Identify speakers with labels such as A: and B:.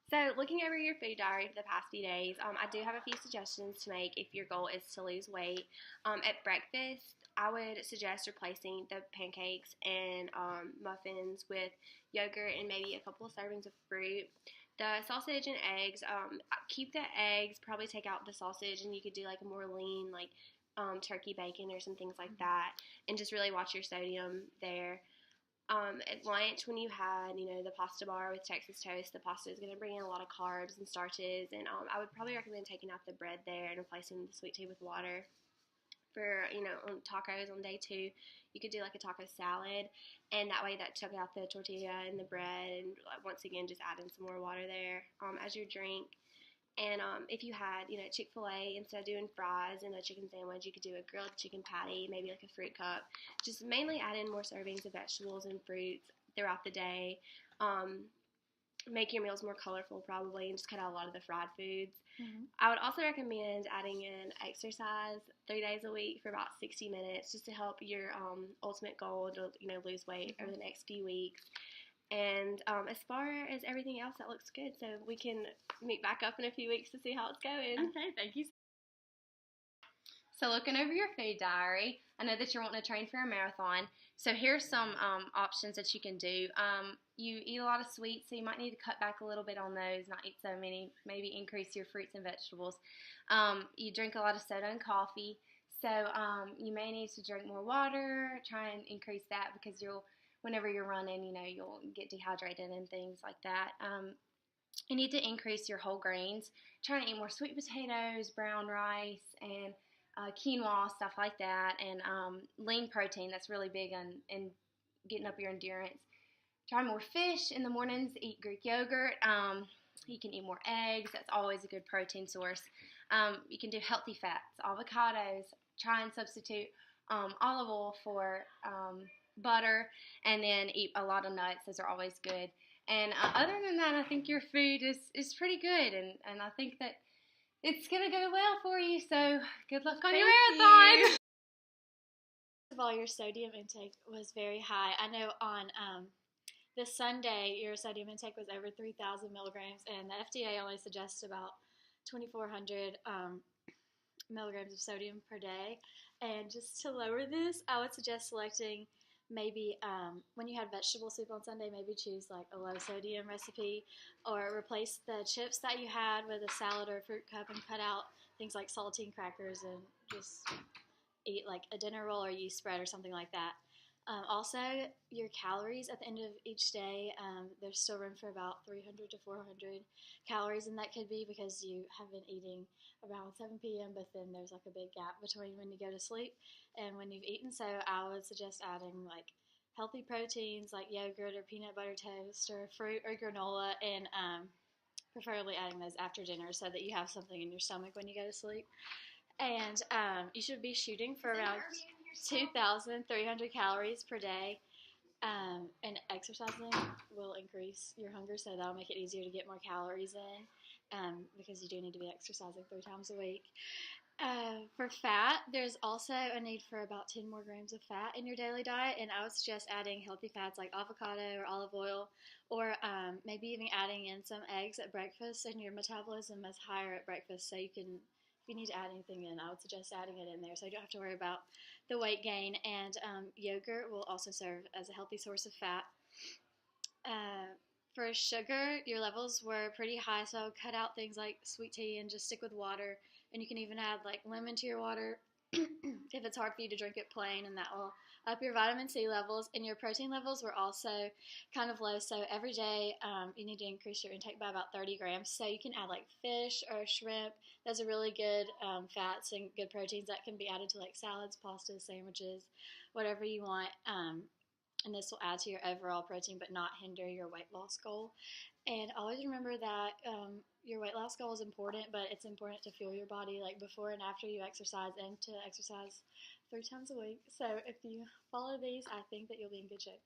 A: So, looking over your food diary for the past few days, I do have a few suggestions to make if your goal is to lose weight. At breakfast, I would suggest replacing the pancakes and muffins with yogurt and maybe a couple of servings of fruit. The sausage and eggs, keep the eggs, probably take out the sausage, and you could do like a more lean, like turkey bacon or some things like that, and just really watch your sodium there. At lunch, when you had, the pasta bar with Texas toast, the pasta is going to bring in a lot of carbs and starches, and I would probably recommend taking out the bread there and replacing the sweet tea with water. For, on tacos on day 2, you could do like a taco salad, and that way that took out the tortilla and the bread, and once again, just add in some more water there as your drink. And if you had, Chick-fil-A, instead of doing fries and a chicken sandwich, you could do a grilled chicken patty, maybe like a fruit cup. Just mainly add in more servings of vegetables and fruits throughout the day. Make your meals more colorful probably, and just cut out a lot of the fried foods. Mm-hmm. I would also recommend adding in exercise 3 days a week for about 60 minutes just to help your ultimate goal to, lose weight over the next few weeks. And as far as everything else, that looks good. So we can meet back up in a few weeks to see how it's going.
B: Okay, thank you. So looking over your food diary, I know that you're wanting to train for a marathon. So here's some options that you can do. You eat a lot of sweets, so you might need to cut back a little bit on those, not eat so many, maybe increase your fruits and vegetables. You drink a lot of soda and coffee, so you may need to drink more water, try and increase that because whenever you're running, you'll get dehydrated and things like that. You need to increase your whole grains. Try to eat more sweet potatoes, brown rice, and quinoa, stuff like that, and lean protein. That's really big on getting up your endurance. Try more fish in the mornings. Eat Greek yogurt. You can eat more eggs. That's always a good protein source. You can do healthy fats, avocados. Try and substitute olive oil for butter, and then eat a lot of nuts. Those are always good. And other than that, I think your food is pretty good, and I think that it's going to go well for you, so good luck on your marathon.
C: First of all, your sodium intake was very high. I know on this Sunday, your sodium intake was over 3,000 milligrams, and the FDA only suggests about 2,400 milligrams of sodium per day. And just to lower this, I would suggest selecting maybe when you had vegetable soup on Sunday, maybe choose like a low sodium recipe, or replace the chips that you had with a salad or a fruit cup and cut out things like saltine crackers and just eat like a dinner roll or yeast spread or something like that. Also, your calories at the end of each day, there's still room for about 300 to 400 calories, and that could be because you have been eating around 7 p.m., but then there's like a big gap between when you go to sleep and when you've eaten. So I would suggest adding like healthy proteins like yogurt or peanut butter toast or fruit or granola, and preferably adding those after dinner so that you have something in your stomach when you go to sleep. And you should be shooting for around 2,300 calories per day, and exercising will increase your hunger, so that'll make it easier to get more calories in, because you do need to be exercising 3 times a week. For fat, there's also a need for about 10 more grams of fat in your daily diet, and I would suggest adding healthy fats like avocado or olive oil, or maybe even adding in some eggs at breakfast, and your metabolism is higher at breakfast, so if you need to add anything in, I would suggest adding it in there so you don't have to worry about the weight gain. And yogurt will also serve as a healthy source of fat. For sugar, your levels were pretty high, so cut out things like sweet tea and just stick with water. And you can even add like lemon to your water if it's hard for you to drink it plain, and that will up your vitamin C levels. And your protein levels were also kind of low, so every day you need to increase your intake by about 30 grams. So you can add like fish or shrimp. Those are really good fats and good proteins that can be added to like salads, pastas, sandwiches, whatever you want. And this will add to your overall protein but not hinder your weight loss goal. And always remember that your weight loss goal is important, but it's important to fuel your body like before and after you exercise, and to exercise 3 times a week. So if you follow these, I think that you'll be in good shape.